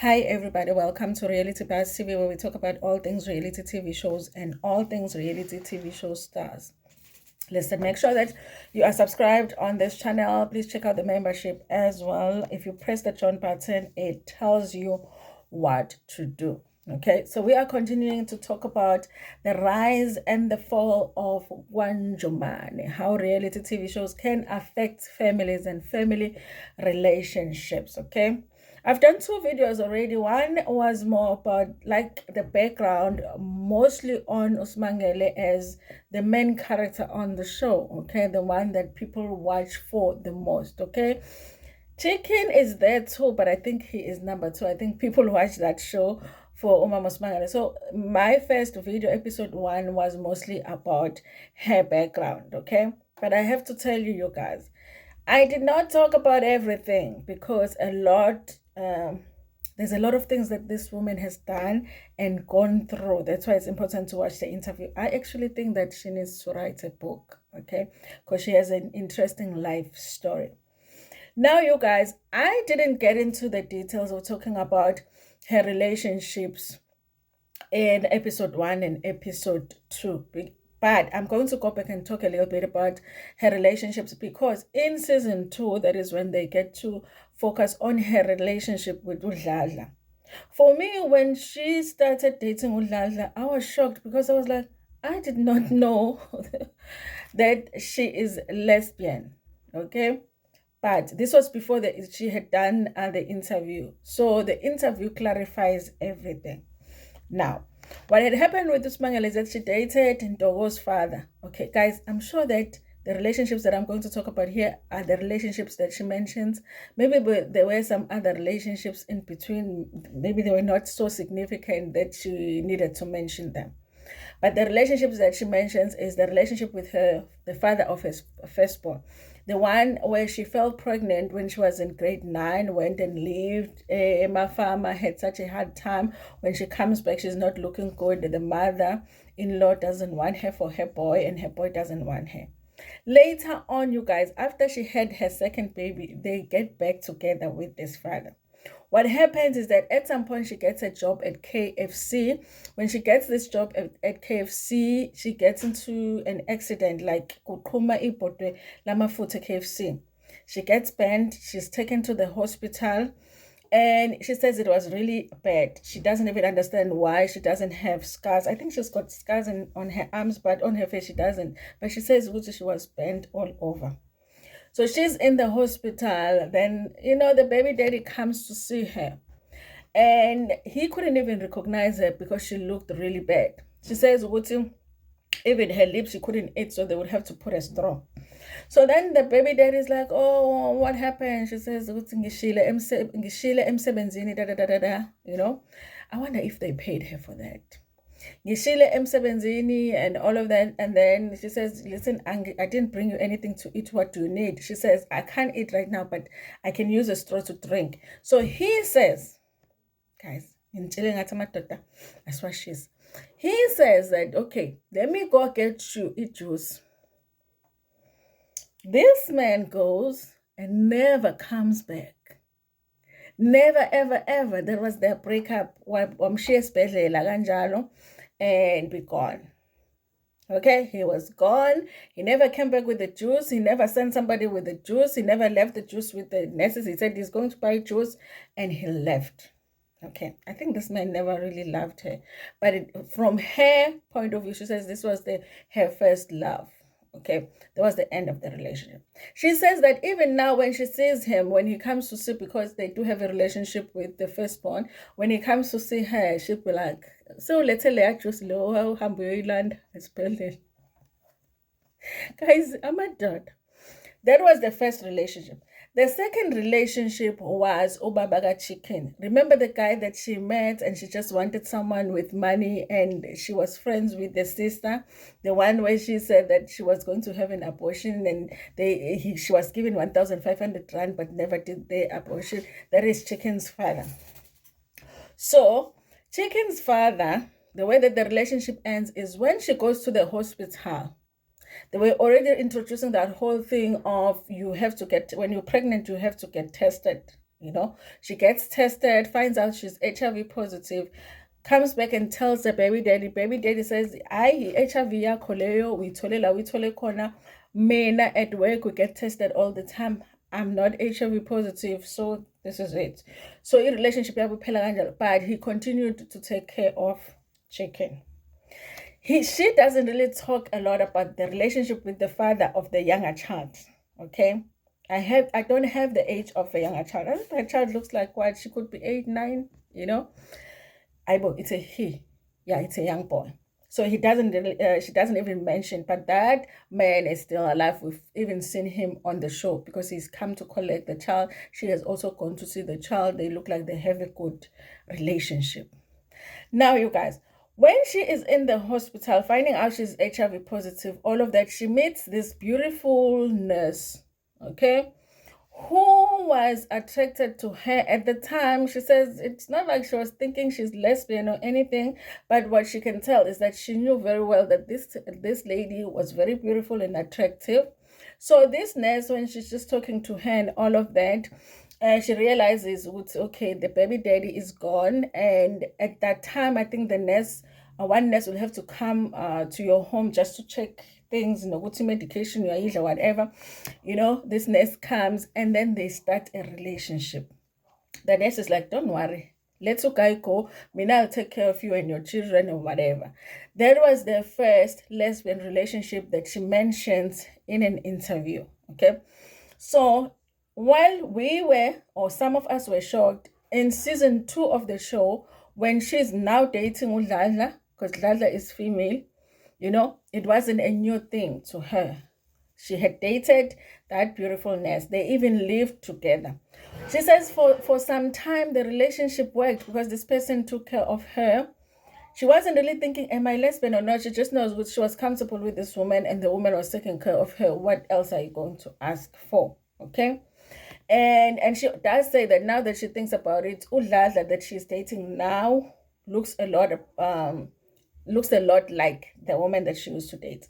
Hi, everybody. Welcome to Reality Buzz TV, where we talk about all things reality TV shows and all things reality TV show stars. Listen, make sure that you are subscribed on this channel. Please check out the membership as well. If you press the join button, it tells you what to do. Okay, so we are continuing to talk about the rise and the fall of Njomanes, how reality TV shows can affect families and family relationships. Okay, I've done two videos already. One was more about like the background, mostly on Usmangele as the main character on the show. Okay, the one that people watch for the most. Okay, Chicken is there too, but I think he is number two. I think people watch that show for Uma Mangale. So my first video, episode 1, was mostly about her background. Okay, but I have to tell you, you guys, I did not talk about everything because there's a lot of things that this woman has done and gone through. That's why it's important to watch the interview. I actually think that she needs to write a book, okay? Because she has an interesting life story. Now, you guys, I didn't get into the details of talking about her relationships in episode 1 and episode 2. But I'm going to go back and talk a little bit about her relationships because in season 2, that is when they get to focus on her relationship with Udladla. For me, when she started dating Udladla, I was shocked because I was like, I did not know that she is lesbian. Okay. But this was before she had done the interview. So the interview clarifies everything. Now, what had happened with Usmangala is that she dated Ndogo's father. Okay, guys, I'm sure that the relationships that I'm going to talk about here are the relationships that she mentions. Maybe there were some other relationships in between. Maybe they were not so significant that she needed to mention them. But the relationships that she mentions is the relationship with the father of his firstborn. The one where she fell pregnant when she was in grade 9, went and lived. Mafama had such a hard time. When she comes back, she's not looking good. The mother-in-law doesn't want her for her boy, and her boy doesn't want her. Later on, you guys, after she had her second baby, they get back together with this father. What happens is that at some point she gets a job at KFC. When she gets this job at KFC, she gets into an accident, like kuqhuma ibhodwe lamafutha KFC. She gets banned. She's taken to the hospital. And she says it was really bad. She doesn't even understand why she doesn't have scars. I think she's got scars on her arms, but on her face she doesn't. But she says she was burned all over. So she's in the hospital. Then, the baby daddy comes to see her. And he couldn't even recognize her because she looked really bad. She says, even her lips she couldn't eat, so they would have to put a straw. So then the baby daddy is like, oh, what happened? She says, ngishile emsebenzini, da da da da da. I wonder if they paid her for that. Ngishile emsebenzini and all of that. And then she says, listen, I didn't bring you anything to eat. What do you need? She says, I can't eat right now, but I can use a straw to drink. So he says, guys, that's what she's. He says that, okay, let me go get you a juice. This man goes and never comes back. Never, ever, ever. There was their breakup, and be gone. Okay, he was gone. He never came back with the juice. He never sent somebody with the juice. He never left the juice with the nurses. He said he's going to buy juice, and he left. Okay, I think this man never really loved her. But from her point of view, she says this was her first love. Okay, that was the end of the relationship. She says that even now when she sees him, when he comes to see, because they do have a relationship with the firstborn, when he comes to see her, she'll be like, so let's say just low land guys, I'm a dad. That was the first relationship. The second relationship was Obabaga Chicken. Remember the guy that she met and she just wanted someone with money and she was friends with the sister? The one where she said that she was going to have an abortion and she was given 1,500 rand but never did the abortion. That is Chicken's father. So Chicken's father, the way that the relationship ends is when she goes to the hospital. They were already introducing that whole thing of when you're pregnant, you have to get tested, She gets tested, finds out she's HIV positive, comes back and tells the baby daddy. Baby daddy says, I HIV yakho leyo uyithole la uyithole khona. Mina at work we get tested all the time. I'm not HIV positive, so this is it. So in relationship yabo phela kanjalo, but he continued to take care of chicken. She doesn't really talk a lot about the relationship with the father of the younger child. Okay. I don't have the age of a younger child. I think my child looks like what? She could be 8, 9, it's a he. Yeah, it's a young boy. So he doesn't really, she doesn't even mention, but that man is still alive. We've even seen him on the show because he's come to collect the child. She has also gone to see the child. They look like they have a good relationship. Now, you guys, when she is in the hospital, finding out she's HIV positive, all of that, she meets this beautiful nurse, okay, who was attracted to her at the time. She says it's not like she was thinking she's lesbian or anything, but what she can tell is that she knew very well that this lady was very beautiful and attractive. So this nurse, when she's just talking to her and all of that, she realizes, okay, the baby daddy is gone. And at that time, I think the nurse, one nurse will have to come to your home just to check things, medication, whatever. This nurse comes and then they start a relationship. The nurse is like, don't worry. Let your guy go. Mina, I'll take care of you and your children or whatever. That was the first lesbian relationship that she mentions in an interview. Okay. So while some of us were shocked, in season 2 of the show, when she's now dating Udladla, because Udladla is female, it wasn't a new thing to her. She had dated that beautiful nurse. They even lived together. She says for some time the relationship worked because this person took care of her. She wasn't really thinking, am I lesbian or not? She just knows she was comfortable with this woman and the woman was taking care of her. What else are you going to ask for? Okay. And she does say that now that she thinks about it, Udladla that she's dating now looks a lot like the woman that she used to date.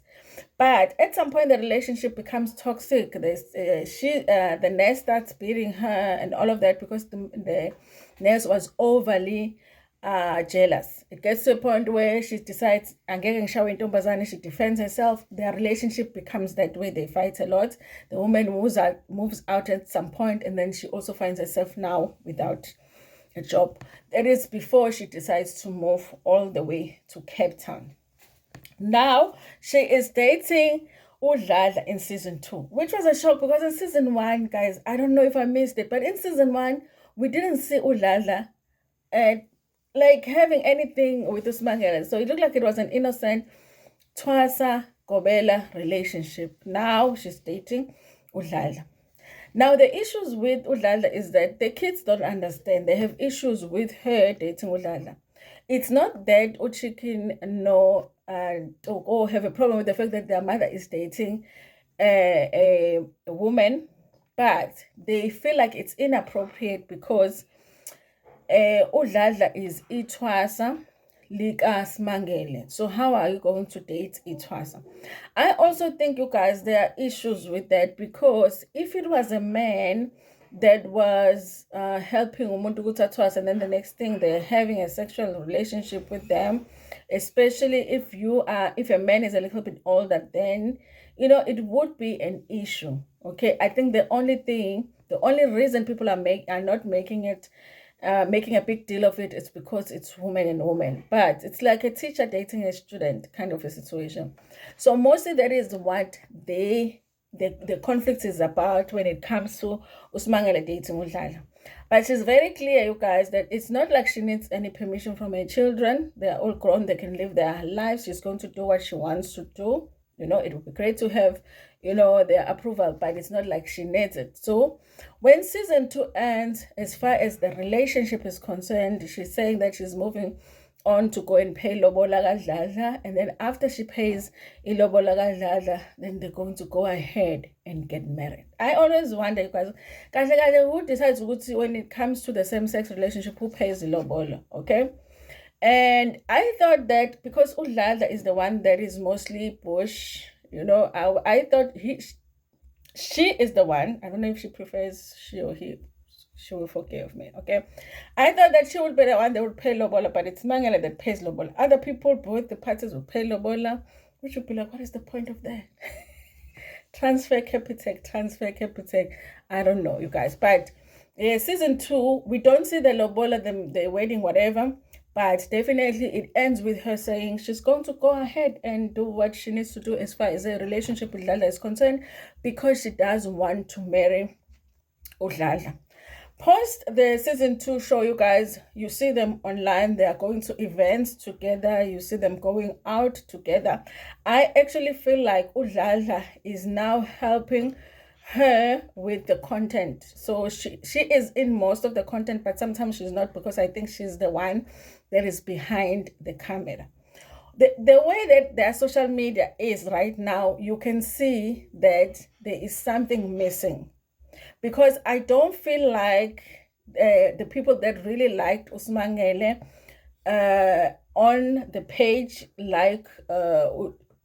But at some point, the relationship becomes toxic. The nurse starts beating her and all of that because the nurse was overly jealous. It gets to a point where she decides, she defends herself. Their relationship becomes that way. They fight a lot. The woman moves out at some point, and then she also finds herself now without a job. That is before she decides to move all the way to Cape Town. Now she is dating Udladla in season 2, which was a shock because in season 1, guys, I don't know if I missed it, but in season 1, we didn't see Udladla like having anything with Usmangele. So it looked like it was an innocent Twasa Gobela relationship. Now she's dating Udladla. Now the issues with Udladla is that the kids don't understand. They have issues with her dating Udladla. It's not that Uchikin or have a problem with the fact that their mother is dating a woman, but they feel like it's inappropriate because Udladla is Itwasa Lika Smangele. So how are you going to date Itwasa? I also think, you guys, there are issues with that because if it was a man that was helping umuntu Twas and then the next thing they're having a sexual relationship with them, especially if a man is a little bit older, then it would be an issue. Okay, I think the only reason people are not making a big deal of it is because it's woman and woman, but it's like a teacher dating a student kind of a situation. So mostly that is what the conflict is about when it comes to Usmangele dating Udladla. But she's very clear, you guys, that it's not like she needs any permission from her children. They're all grown. They can live their lives. She's going to do what she wants to do. It would be great to have, their approval, but it's not like she needs it. So when season 2 ends, as far as the relationship is concerned, she's saying that she's moving on to go and pay lobola kaDladla, and then after she pays ilobola kaDladla, then they're going to go ahead and get married. I always wonder, guys, who decides when it comes to the same-sex relationship, who pays ilobola, okay? And I thought that because Udladla is the one that is mostly bush, I thought she is the one. I don't know if she prefers she or he. she will forgive me. Okay. I thought that she would be the one that would pay lobola, but it's Mangele that pays lobola. Other people, both the parties will pay lobola, which would be like, what is the point of that? Transfer Capitec. I don't know, you guys. But yeah, season 2, we don't see the lobola, the wedding, whatever. But definitely it ends with her saying she's going to go ahead and do what she needs to do as far as a relationship with Lala is concerned, because she does want to marry Udlala. Post the season 2 show, you guys, you see them online. They are going to events together. You see them going out together. I actually feel like Udlala is now helping her with the content. So she is in most of the content, but sometimes she's not, because I think she's the one that is behind the camera. The way that their social media is right now, you can see that there is something missing, because I don't feel like the people that really liked Usmangele on the page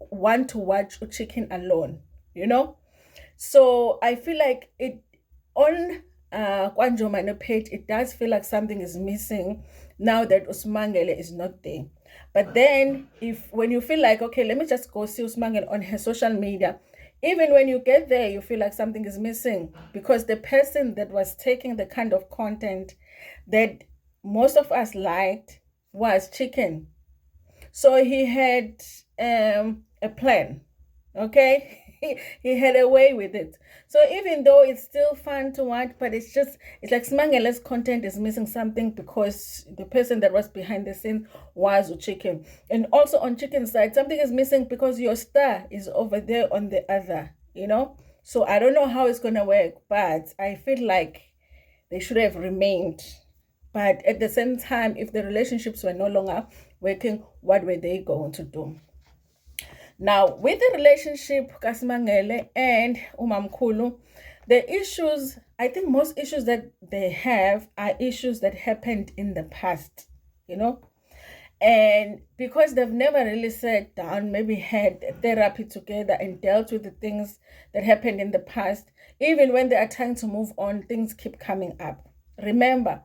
want to watch Chicken alone, you know. So I feel like it on Njomanes page, it does feel like something is missing now that Usmangele is not there. But then when you feel like, okay, let me just go see Usmangele on her social media, even when you get there, you feel like something is missing, because the person that was taking the kind of content that most of us liked was Chicken. So he had a plan, okay? He had a way with it. So even though it's still fun to watch, but it's like Smangele's content is missing something, because the person that was behind the scene was Chicken. And also on Chicken's side, something is missing because your star is over there on the other, you know? So I don't know how it's going to work, but I feel like they should have remained. But at the same time, if the relationships were no longer working, what were they going to do? Now, with the relationship Kasimangele and Umamkulu, the issues, I think most issues that they have are issues that happened in the past, you know? And because they've never really sat down, maybe had therapy together and dealt with the things that happened in the past, even when they are trying to move on, things keep coming up. Remember,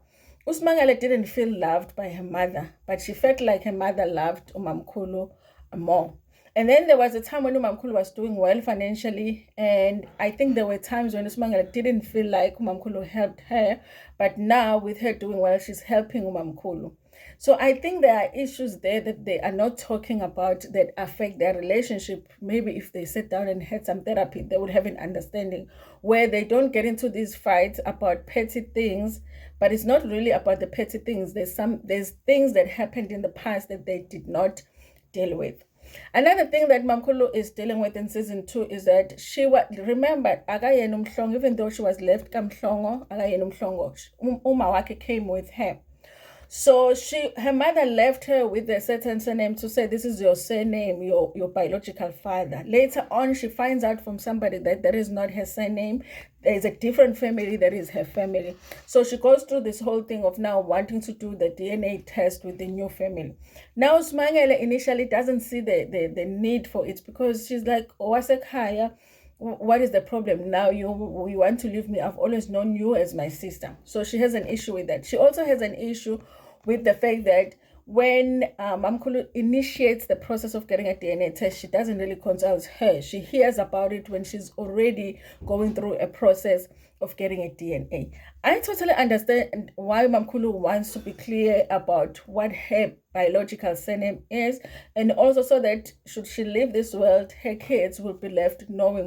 Usmangele didn't feel loved by her mother, but she felt like her mother loved Umamkulu more. And then there was a time when Umamkulu was doing well financially, and I think there were times when Usmangele didn't feel like Umamkulu helped her, but now with her doing well, she's helping Umamkulu. So I think there are issues there that they are not talking about that affect their relationship. Maybe if they sit down and had some therapy, they would have an understanding where they don't get into these fights about petty things, but it's not really about the petty things. There's things that happened in the past that they did not deal with. Another thing that Mamkulu is dealing with in season 2 is that she remembered even though she was left kamhlongo, Uma wake came with her. So her mother left her with a certain surname to say, this is your surname, your biological father. Later on, she finds out from somebody that that is not her surname. There is a different family that is her family. So she goes through this whole thing of now wanting to do the DNA test with the new family. Now, Smangele initially doesn't see the need for it, because she's like, Owasekhaya, what is the problem now? You want to leave me? I've always known you as my sister. So she has an issue with that. She also has an issue with the fact that when Mamkulu initiates the process of getting a DNA test, she doesn't really consult her. She hears about it when she's already going through a process of getting a DNA. I totally understand why Mamkulu wants to be clear about what her biological surname is, and also so that should she leave this world, her kids will be left knowing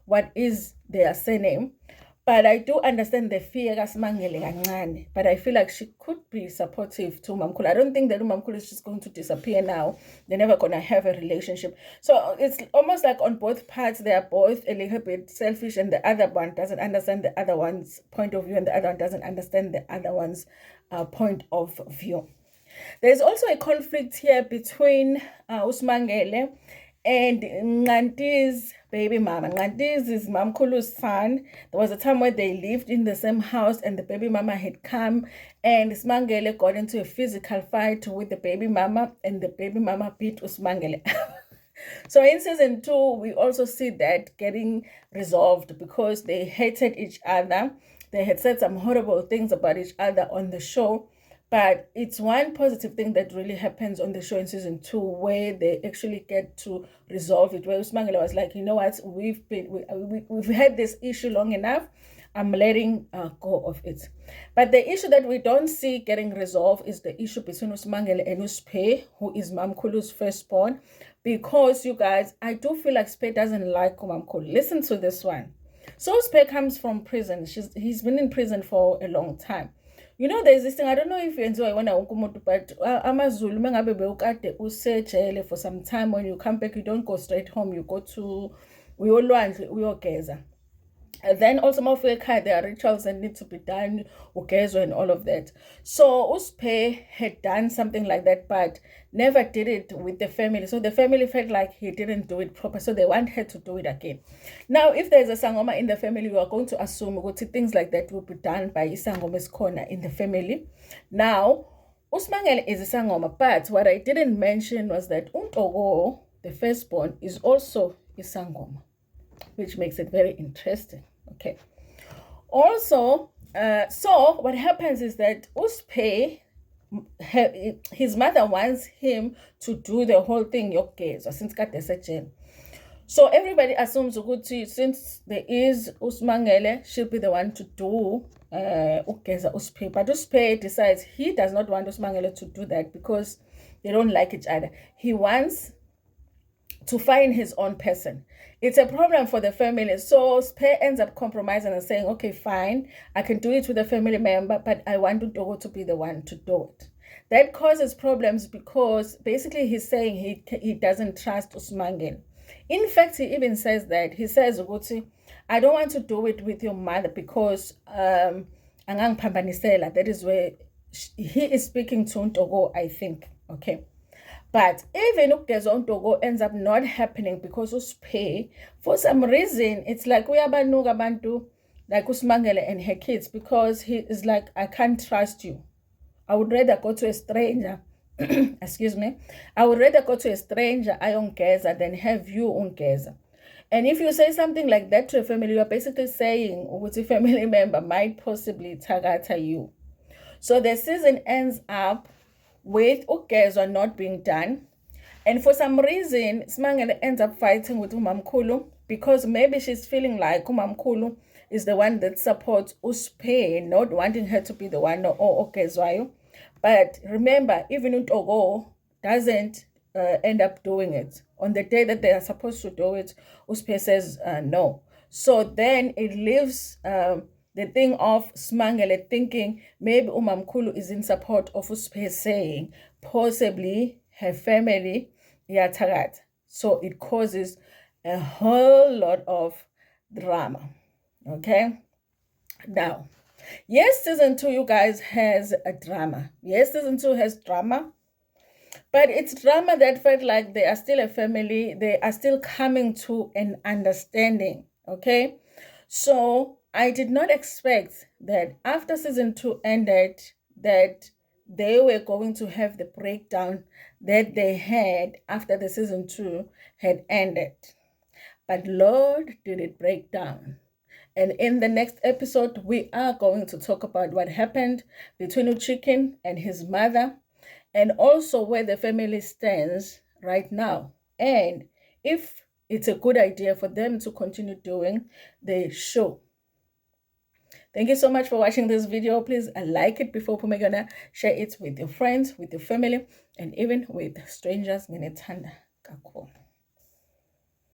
what is their surname. But I do understand the fear, but I feel like she could be supportive to Mamkulu. I don't think that Mamkulu is just going to disappear now. They're never going to have a relationship. So it's almost like on both parts, they are both a little bit selfish, and the other one doesn't understand the other one's point of view, and the other one doesn't understand the other one's point of view. There's also a conflict here between Usmangele and Nganti's baby mama. Nganti's is Mamkulu's son. There was a time where they lived in the same house and the baby mama had come, and Usmangele got into a physical fight with the baby mama, and the baby mama beat Usmangele. So in season 2, we also see that getting resolved because they hated each other. they had said some horrible things about each other on the show. But it's one positive thing that really happens on the show in season 2, where they actually get to resolve it. Where Usmangala was like, you know what, we've had this issue long enough. I'm letting go of it. But the issue that we don't see getting resolved is the issue between Usmangele and Uspe, who is Mamkulu's firstborn. Because, you guys, I do feel like Uspe doesn't like Mamkulu. Listen to this one. So Uspe comes from prison. He's been in prison for a long time. You know, there's this thing, I don't know if you enjoy when I but Amazulu mengabe bewukade usejele for some time. When you come back, you don't go straight home, you go to uyogeza. And then also there are rituals that need to be done, ugezo and all of that. So Uspe had done something like that, but never did it with the family. So the family felt like he didn't do it proper, so they want her to do it again. Now, if there's a sangoma in the family, you are going to assume things like that will be done by isangoma's corner in the family. Now, Usmangele is a sangoma, but what I didn't mention was that Untogo, the firstborn, is also a sangoma, which makes it very interesting. Okay. Also, so what happens is that Uspe, his mother wants him to do the whole thing yokezo since kade. So everybody assumes ukuthi since there is Usmangele, she'll be the one to do ukeza Uspe. But Uspe decides he does not want Usmangele to do that because they don't like each other. He wants to find his own person. It's a problem for the family. So Spe ends up compromising and saying, okay, fine, I can do it with a family member, but I want Utogo to be the one to do it. That causes problems because basically he's saying he doesn't trust Usmangele. In fact, he even says that. He says, I don't want to do it with your mother because that is where he is speaking to Ntogo, I think. Okay. But even Ugezo ends up not happening because Uspe, for some reason, it's like we abanuga bantu like Usmangele and her kids, because he is like, I can't trust you. I would rather go to a stranger. Excuse me. I would rather go to a stranger, I ungeza, than have you ungeza. And if you say something like that to a family, you are basically saying which a family member might possibly target you. So the season ends up with ugezo not being done. And for some reason, Smangele ends up fighting with Umamkulu because maybe she's feeling like Umamkulu is the one that supports Uspe, not wanting her to be the one or Okezwayo. But remember, even Utogo doesn't end up doing it. On the day that they are supposed to do it, Uspe says no. So then it leaves the thing of Smangele thinking maybe Umamkulu is in support of Uspe saying possibly her family yatagat. So it causes a whole lot of drama. Okay. Now, yes, season 2, you guys, has a drama. Yes, season 2 has drama. But it's drama that felt like they are still a family. They are still coming to an understanding. Okay. So I did not expect that after season 2 ended, that they were going to have the breakdown that they had after the season 2 had ended. But Lord, did it break down. And in the next episode, we are going to talk about what happened between Uchikin and his mother, and also where the family stands right now, and if it's a good idea for them to continue doing the show. Thank you so much for watching this video. Please like it before Pumegana. Share it with your friends, with your family, and even with strangers.